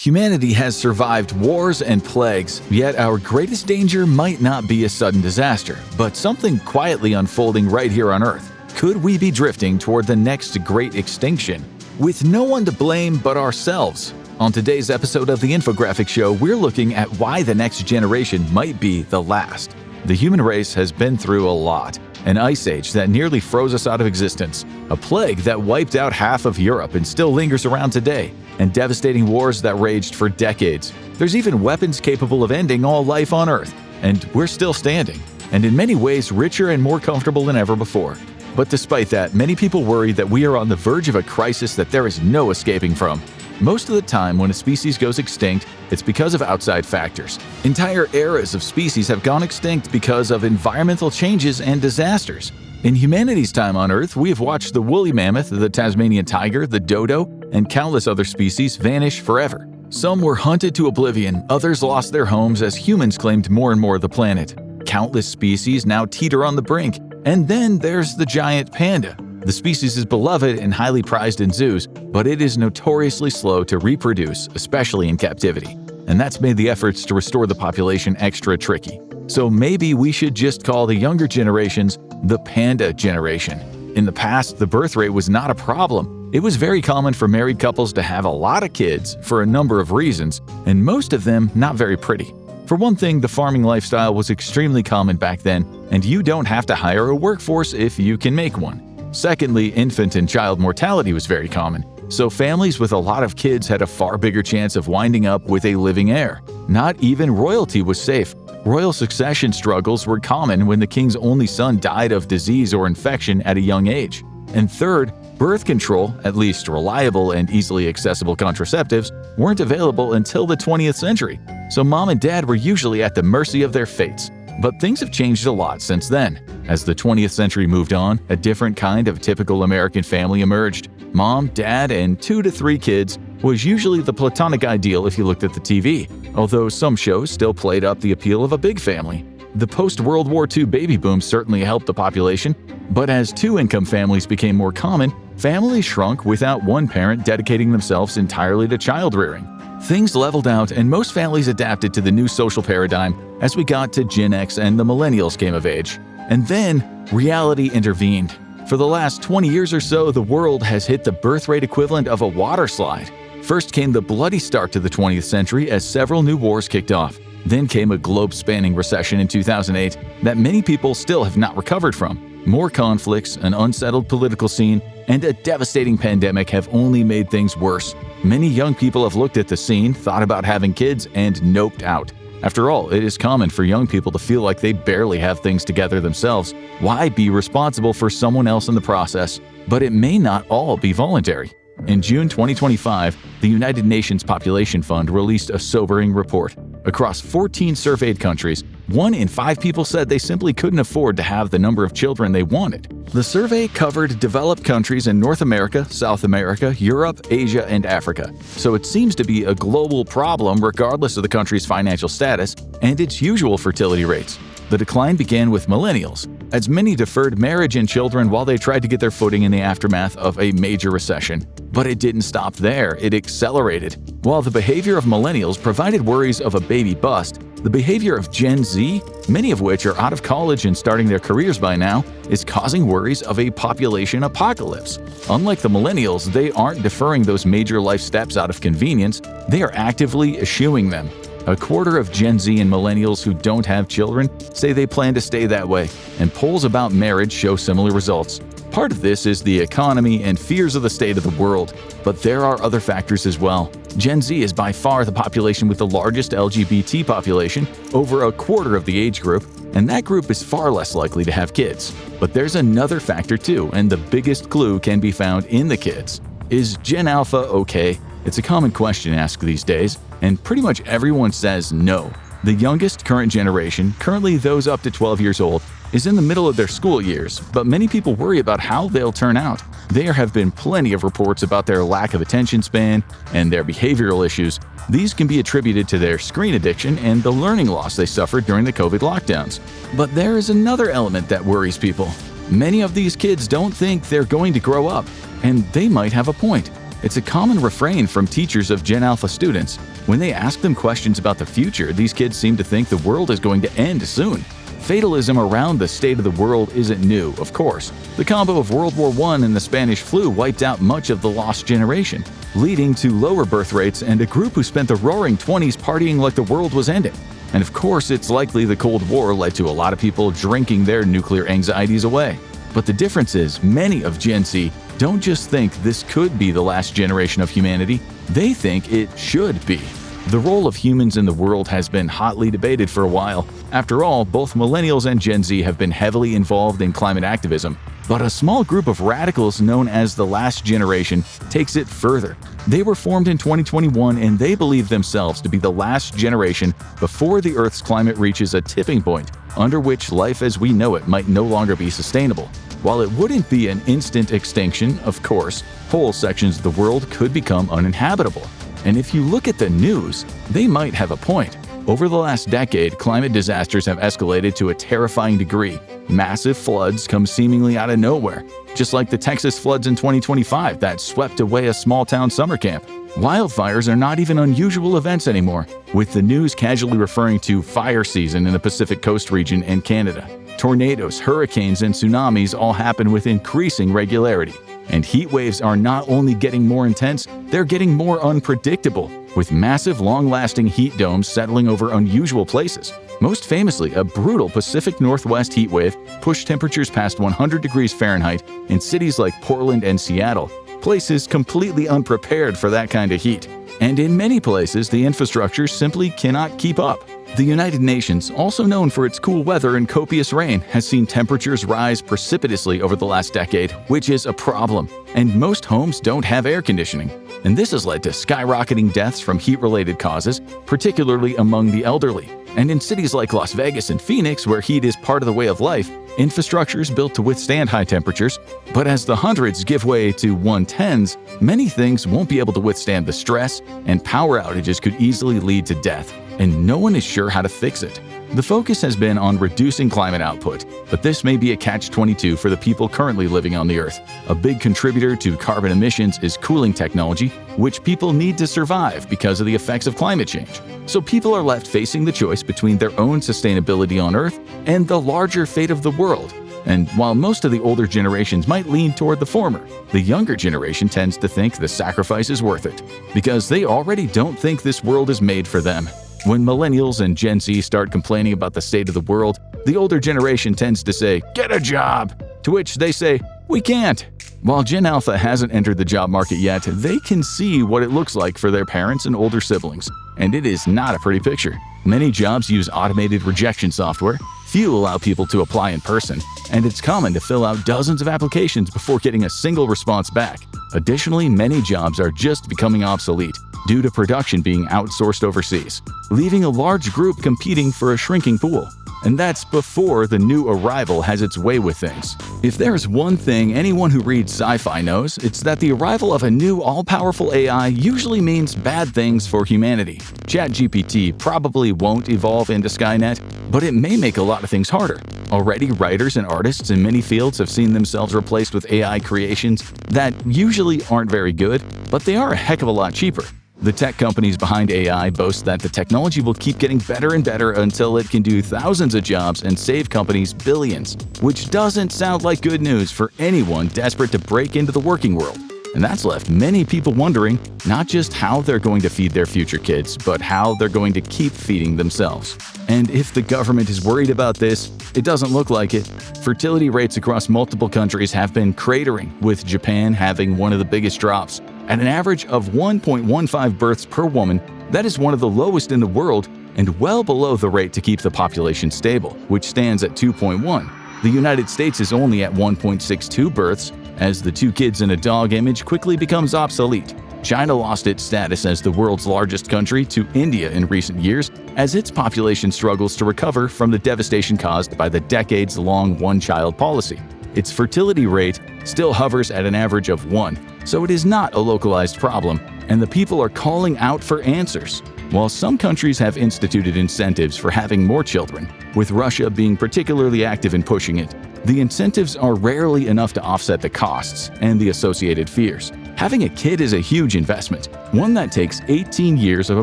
Humanity has survived wars and plagues, yet our greatest danger might not be a sudden disaster, but something quietly unfolding right here on Earth. Could we be drifting toward the next great extinction, with no one to blame but ourselves? On today's episode of the Infographics Show, we're looking at why the next generation might be the last. The human race has been through a lot. An ice age that nearly froze us out of existence, a plague that wiped out half of Europe and still lingers around today, and devastating wars that raged for decades. There's even weapons capable of ending all life on Earth, and we're still standing, and in many ways richer and more comfortable than ever before. But despite that, many people worry that we are on the verge of a crisis that there is no escaping from. Most of the time when a species goes extinct, it's because of outside factors. Entire eras of species have gone extinct because of environmental changes and disasters. In humanity's time on Earth, we have watched the woolly mammoth, the Tasmanian tiger, the dodo, and countless other species vanish forever. Some were hunted to oblivion, others lost their homes as humans claimed more and more of the planet. Countless species now teeter on the brink. And then there's the giant panda. The species is beloved and highly prized in zoos, but it is notoriously slow to reproduce, especially in captivity. And that's made the efforts to restore the population extra tricky. So maybe we should just call the younger generations the panda generation. In the past, the birth rate was not a problem. It was very common for married couples to have a lot of kids for a number of reasons, and most of them not very pretty. For one thing, the farming lifestyle was extremely common back then, and you don't have to hire a workforce if you can make one. Secondly, infant and child mortality was very common, so families with a lot of kids had a far bigger chance of winding up with a living heir. Not even royalty was safe. Royal succession struggles were common when the king's only son died of disease or infection at a young age. And third, birth control, at least reliable and easily accessible contraceptives, weren't available until the 20th century, so mom and dad were usually at the mercy of their fates. But things have changed a lot since then. As the 20th century moved on, a different kind of typical American family emerged. Mom, dad, and 2 to 3 kids was usually the platonic ideal if you looked at the TV, although some shows still played up the appeal of a big family. The post-World War II baby boom certainly helped the population, but as two-income families became more common, families shrunk without one parent dedicating themselves entirely to child-rearing. Things leveled out and most families adapted to the new social paradigm as we got to Gen X and the millennials came of age. And then, reality intervened. For the last 20 years or so, the world has hit the birth rate equivalent of a water slide. First came the bloody start to the 20th century as several new wars kicked off. Then came a globe-spanning recession in 2008 that many people still have not recovered from. More conflicts, an unsettled political scene, and a devastating pandemic have only made things worse. Many young people have looked at the scene, thought about having kids, and noped out. After all, it is common for young people to feel like they barely have things together themselves. Why be responsible for someone else in the process? But it may not all be voluntary. In June 2025, the United Nations Population Fund released a sobering report. Across 14 surveyed countries, 1 in 5 people said they simply couldn't afford to have the number of children they wanted. The survey covered developed countries in North America, South America, Europe, Asia, and Africa. So it seems to be a global problem regardless of the country's financial status and its usual fertility rates. The decline began with millennials, as many deferred marriage and children while they tried to get their footing in the aftermath of a major recession. But it didn't stop there, it accelerated. While the behavior of millennials provided worries of a baby bust, the behavior of Gen Z, many of which are out of college and starting their careers by now, is causing worries of a population apocalypse. Unlike the millennials, they aren't deferring those major life steps out of convenience, they are actively eschewing them. A quarter of Gen Z and millennials who don't have children say they plan to stay that way, and polls about marriage show similar results. Part of this is the economy and fears of the state of the world, but there are other factors as well. Gen Z is by far the population with the largest LGBT population, over a quarter of the age group, and that group is far less likely to have kids. But there's another factor too, and the biggest clue can be found in the kids. Is Gen Alpha okay? It's a common question asked these days, and pretty much everyone says no. The youngest current generation, currently those up to 12 years old, is in the middle of their school years, but many people worry about how they'll turn out. There have been plenty of reports about their lack of attention span and their behavioral issues. These can be attributed to their screen addiction and the learning loss they suffered during the COVID lockdowns. But there is another element that worries people. Many of these kids don't think they're going to grow up, and they might have a point. It's a common refrain from teachers of Gen Alpha students. When they ask them questions about the future, these kids seem to think the world is going to end soon. Fatalism around the state of the world isn't new, of course. The combo of World War I and the Spanish flu wiped out much of the lost generation, leading to lower birth rates and a group who spent the roaring 20s partying like the world was ending. And of course, it's likely the Cold War led to a lot of people drinking their nuclear anxieties away. But the difference is, many of Gen Z don't just think this could be the last generation of humanity, they think it should be. The role of humans in the world has been hotly debated for a while. After all, both millennials and Gen Z have been heavily involved in climate activism. But a small group of radicals known as the last generation takes it further. They were formed in 2021 and they believe themselves to be the last generation before the Earth's climate reaches a tipping point, under which life as we know it might no longer be sustainable. While it wouldn't be an instant extinction, of course, whole sections of the world could become uninhabitable. And if you look at the news, they might have a point. Over the last decade, climate disasters have escalated to a terrifying degree. Massive floods come seemingly out of nowhere, just like the Texas floods in 2025 that swept away a small-town summer camp. Wildfires are not even unusual events anymore, with the news casually referring to fire season in the Pacific Coast region and Canada. Tornadoes, hurricanes, and tsunamis all happen with increasing regularity. And heat waves are not only getting more intense, they're getting more unpredictable, with massive long-lasting heat domes settling over unusual places. Most famously, a brutal Pacific Northwest heat wave pushed temperatures past 100 degrees Fahrenheit in cities like Portland and Seattle, places completely unprepared for that kind of heat. And in many places, the infrastructure simply cannot keep up. The United Nations, also known for its cool weather and copious rain, has seen temperatures rise precipitously over the last decade, which is a problem. And most homes don't have air conditioning. And this has led to skyrocketing deaths from heat-related causes, particularly among the elderly. And in cities like Las Vegas and Phoenix, where heat is part of the way of life, infrastructure is built to withstand high temperatures. But as the hundreds give way to 110s, many things won't be able to withstand the stress, and power outages could easily lead to death. And no one is sure how to fix it. The focus has been on reducing climate output, but this may be a catch-22 for the people currently living on the Earth. A big contributor to carbon emissions is cooling technology, which people need to survive because of the effects of climate change. So people are left facing the choice between their own sustainability on Earth and the larger fate of the world. And while most of the older generations might lean toward the former, the younger generation tends to think the sacrifice is worth it, because they already don't think this world is made for them. When millennials and Gen Z start complaining about the state of the world, the older generation tends to say, "Get a job!" To which they say, "We can't." While Gen Alpha hasn't entered the job market yet, they can see what it looks like for their parents and older siblings. And it is not a pretty picture. Many jobs use automated rejection software, few allow people to apply in person, and it's common to fill out dozens of applications before getting a single response back. Additionally, many jobs are just becoming obsolete due to production being outsourced overseas, leaving a large group competing for a shrinking pool. And that's before the new arrival has its way with things. If there's one thing anyone who reads sci-fi knows, it's that the arrival of a new all-powerful AI usually means bad things for humanity. ChatGPT probably won't evolve into Skynet, but it may make a lot of things harder. Already, writers and artists in many fields have seen themselves replaced with AI creations that usually aren't very good, but they are a heck of a lot cheaper. The tech companies behind AI boast that the technology will keep getting better and better until it can do thousands of jobs and save companies billions, which doesn't sound like good news for anyone desperate to break into the working world. And that's left many people wondering not just how they're going to feed their future kids, but how they're going to keep feeding themselves. And if the government is worried about this, it doesn't look like it. Fertility rates across multiple countries have been cratering, with Japan having one of the biggest drops. At an average of 1.15 births per woman, that is one of the lowest in the world and well below the rate to keep the population stable, which stands at 2.1. The United States is only at 1.62 births, as the two kids in a dog image quickly becomes obsolete. China lost its status as the world's largest country to India in recent years, as its population struggles to recover from the devastation caused by the decades-long one-child policy. Its fertility rate still hovers at an average of 1, so it is not a localized problem, and the people are calling out for answers. While some countries have instituted incentives for having more children, with Russia being particularly active in pushing it, the incentives are rarely enough to offset the costs and the associated fears. Having a kid is a huge investment, one that takes 18 years of a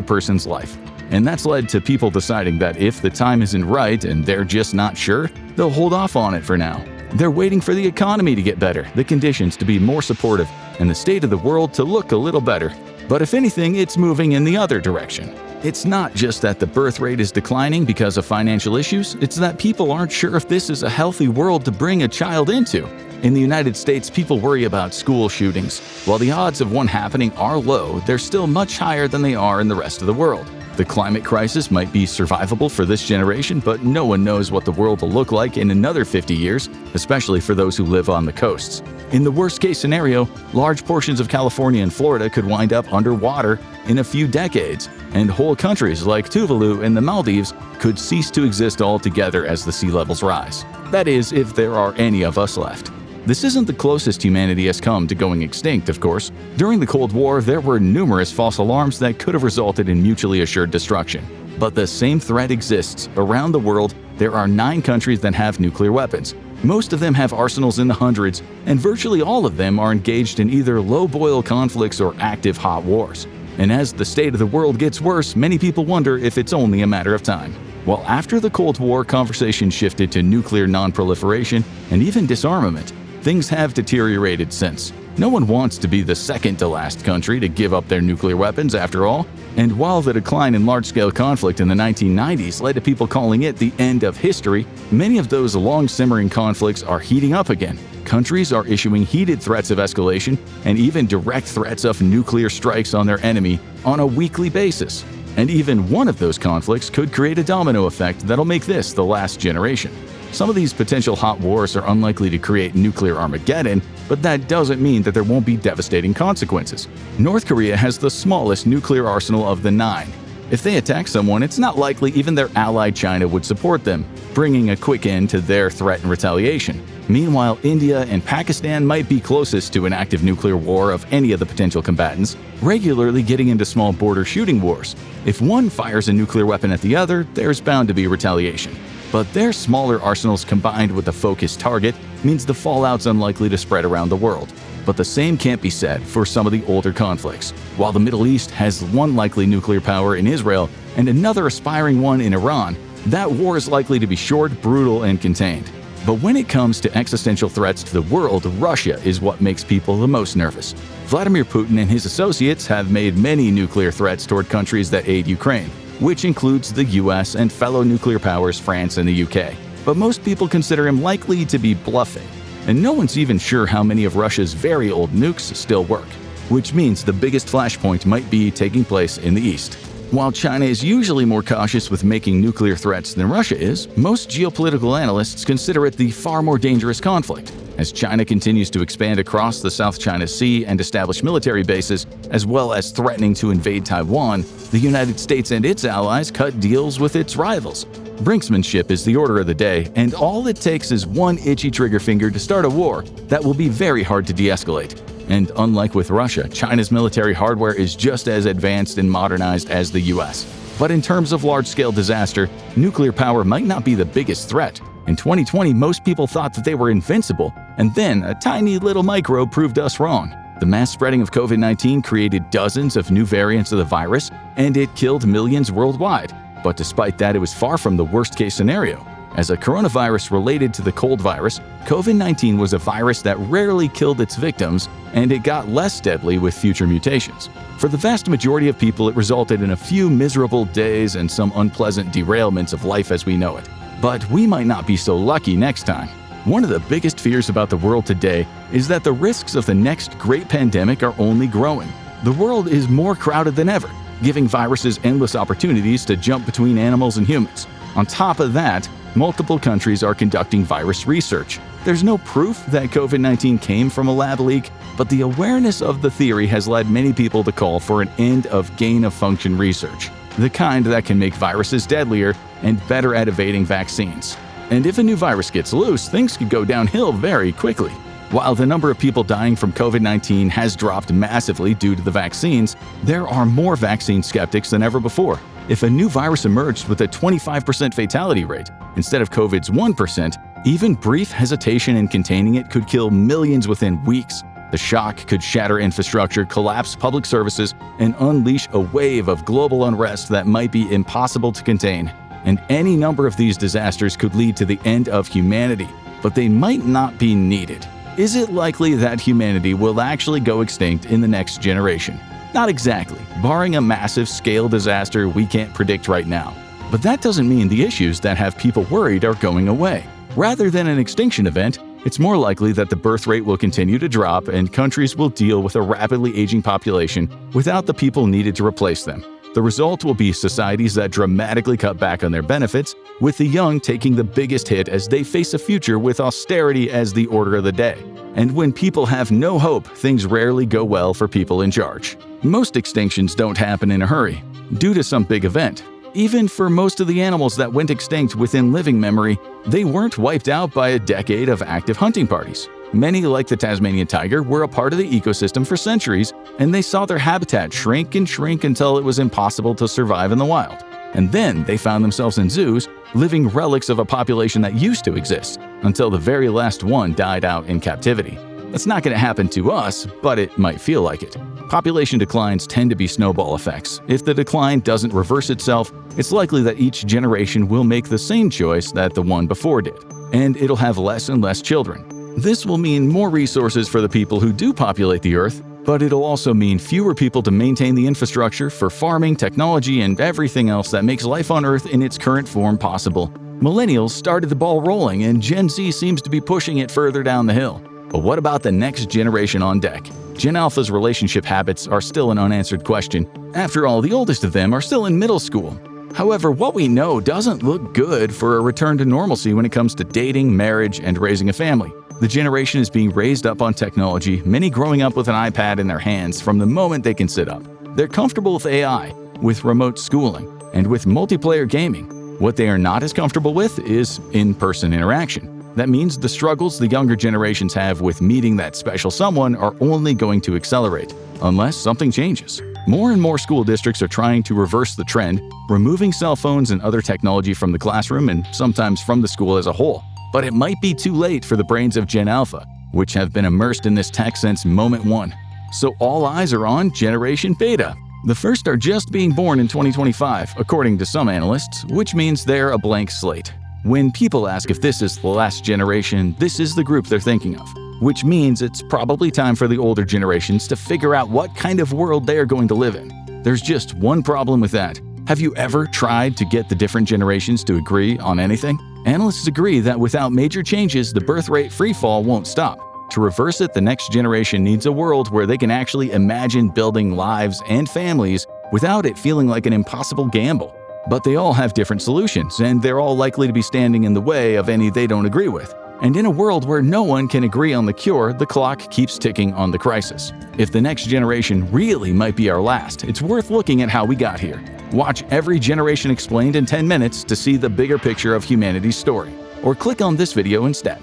person's life. And that's led to people deciding that if the time isn't right and they're just not sure, they'll hold off on it for now. They're waiting for the economy to get better, the conditions to be more supportive, and the state of the world to look a little better. But if anything, it's moving in the other direction. It's not just that the birth rate is declining because of financial issues, it's that people aren't sure if this is a healthy world to bring a child into. In the United States, people worry about school shootings. While the odds of one happening are low, they're still much higher than they are in the rest of the world. The climate crisis might be survivable for this generation, but no one knows what the world will look like in another 50 years, especially for those who live on the coasts. In the worst-case scenario, large portions of California and Florida could wind up underwater in a few decades, and whole countries like Tuvalu and the Maldives could cease to exist altogether as the sea levels rise. That is, if there are any of us left. This isn't the closest humanity has come to going extinct, of course. During the Cold War, there were numerous false alarms that could have resulted in mutually assured destruction. But the same threat exists. Around the world, there are 9 countries that have nuclear weapons. Most of them have arsenals in the hundreds, and virtually all of them are engaged in either low-boil conflicts or active hot wars. And as the state of the world gets worse, many people wonder if it's only a matter of time. Well, after the Cold War, conversation shifted to nuclear non-proliferation and even disarmament. Things have deteriorated since. No one wants to be the second-to-last country to give up their nuclear weapons, after all. And while the decline in large-scale conflict in the 1990s led to people calling it the end of history, many of those long-simmering conflicts are heating up again. Countries are issuing heated threats of escalation and even direct threats of nuclear strikes on their enemy on a weekly basis. And even one of those conflicts could create a domino effect that'll make this the last generation. Some of these potential hot wars are unlikely to create nuclear Armageddon, but that doesn't mean that there won't be devastating consequences. North Korea has the smallest nuclear arsenal of the 9. If they attack someone, it's not likely even their ally China would support them, bringing a quick end to their threat and retaliation. Meanwhile, India and Pakistan might be closest to an active nuclear war of any of the potential combatants, regularly getting into small border shooting wars. If one fires a nuclear weapon at the other, there's bound to be retaliation. But their smaller arsenals combined with a focused target means the fallout's unlikely to spread around the world. But the same can't be said for some of the older conflicts. While the Middle East has one likely nuclear power in Israel and another aspiring one in Iran, that war is likely to be short, brutal, and contained. But when it comes to existential threats to the world, Russia is what makes people the most nervous. Vladimir Putin and his associates have made many nuclear threats toward countries that aid Ukraine, which includes the US and fellow nuclear powers France and the UK. But most people consider him likely to be bluffing. And no one's even sure how many of Russia's very old nukes still work, which means the biggest flashpoint might be taking place in the east. While China is usually more cautious with making nuclear threats than Russia is, most geopolitical analysts consider it the far more dangerous conflict. As China continues to expand across the South China Sea and establish military bases, as well as threatening to invade Taiwan, the United States and its allies cut deals with its rivals. Brinksmanship is the order of the day, and all it takes is one itchy trigger finger to start a war that will be very hard to de-escalate. And unlike with Russia, China's military hardware is just as advanced and modernized as the US. But in terms of large-scale disaster, nuclear power might not be the biggest threat. In 2020, most people thought that they were invincible, and then a tiny little microbe proved us wrong. The mass spreading of COVID-19 created dozens of new variants of the virus, and it killed millions worldwide. But despite that, it was far from the worst-case scenario. As a coronavirus related to the cold virus, COVID-19 was a virus that rarely killed its victims, and it got less deadly with future mutations. For the vast majority of people, it resulted in a few miserable days and some unpleasant derailments of life as we know it. But we might not be so lucky next time. One of the biggest fears about the world today is that the risks of the next great pandemic are only growing. The world is more crowded than ever, giving viruses endless opportunities to jump between animals and humans. On top of that, multiple countries are conducting virus research. There's no proof that COVID-19 came from a lab leak, but the awareness of the theory has led many people to call for an end of gain-of-function research, the kind that can make viruses deadlier and better at evading vaccines. And if a new virus gets loose, things could go downhill very quickly. While the number of people dying from COVID-19 has dropped massively due to the vaccines, there are more vaccine skeptics than ever before. If a new virus emerged with a 25% fatality rate instead of COVID's 1%, even brief hesitation in containing it could kill millions within weeks. The shock could shatter infrastructure, collapse public services, and unleash a wave of global unrest that might be impossible to contain. And any number of these disasters could lead to the end of humanity, but they might not be needed. Is it likely that humanity will actually go extinct in the next generation? Not exactly, barring a massive scale disaster we can't predict right now. But that doesn't mean the issues that have people worried are going away. Rather than an extinction event, it's more likely that the birth rate will continue to drop and countries will deal with a rapidly aging population without the people needed to replace them. The result will be societies that dramatically cut back on their benefits, with the young taking the biggest hit as they face a future with austerity as the order of the day. And when people have no hope, things rarely go well for people in charge. Most extinctions don't happen in a hurry, due to some big event. Even for most of the animals that went extinct within living memory, they weren't wiped out by a decade of active hunting parties. Many, like the Tasmanian tiger, were a part of the ecosystem for centuries, and they saw their habitat shrink and shrink until it was impossible to survive in the wild. And then they found themselves in zoos, living relics of a population that used to exist, until the very last one died out in captivity. That's not going to happen to us, but it might feel like it. Population declines tend to be snowball effects. If the decline doesn't reverse itself, it's likely that each generation will make the same choice that the one before did, and it'll have less and less children. This will mean more resources for the people who do populate the Earth, but it'll also mean fewer people to maintain the infrastructure for farming, technology, and everything else that makes life on Earth in its current form possible. Millennials started the ball rolling, and Gen Z seems to be pushing it further down the hill. But what about the next generation on deck? Gen Alpha's relationship habits are still an unanswered question. After all, the oldest of them are still in middle school. However, what we know doesn't look good for a return to normalcy when it comes to dating, marriage, and raising a family. The generation is being raised up on technology, many growing up with an iPad in their hands from the moment they can sit up. They're comfortable with AI, with remote schooling, and with multiplayer gaming. What they are not as comfortable with is in-person interaction. That means the struggles the younger generations have with meeting that special someone are only going to accelerate, unless something changes. More and more school districts are trying to reverse the trend, removing cell phones and other technology from the classroom and sometimes from the school as a whole. But it might be too late for the brains of Gen Alpha, which have been immersed in this tech since moment one. So all eyes are on Generation Beta. The first are just being born in 2025, according to some analysts, which means they're a blank slate. When people ask if this is the last generation, this is the group they're thinking of, which means it's probably time for the older generations to figure out what kind of world they are going to live in. There's just one problem with that. Have you ever tried to get the different generations to agree on anything? Analysts agree that without major changes, the birth rate freefall won't stop. To reverse it, the next generation needs a world where they can actually imagine building lives and families without it feeling like an impossible gamble. But they all have different solutions, and they're all likely to be standing in the way of any they don't agree with. And in a world where no one can agree on the cure, the clock keeps ticking on the crisis. If the next generation really might be our last, it's worth looking at how we got here. Watch Every Generation Explained in 10 minutes to see the bigger picture of humanity's story. Or click on this video instead.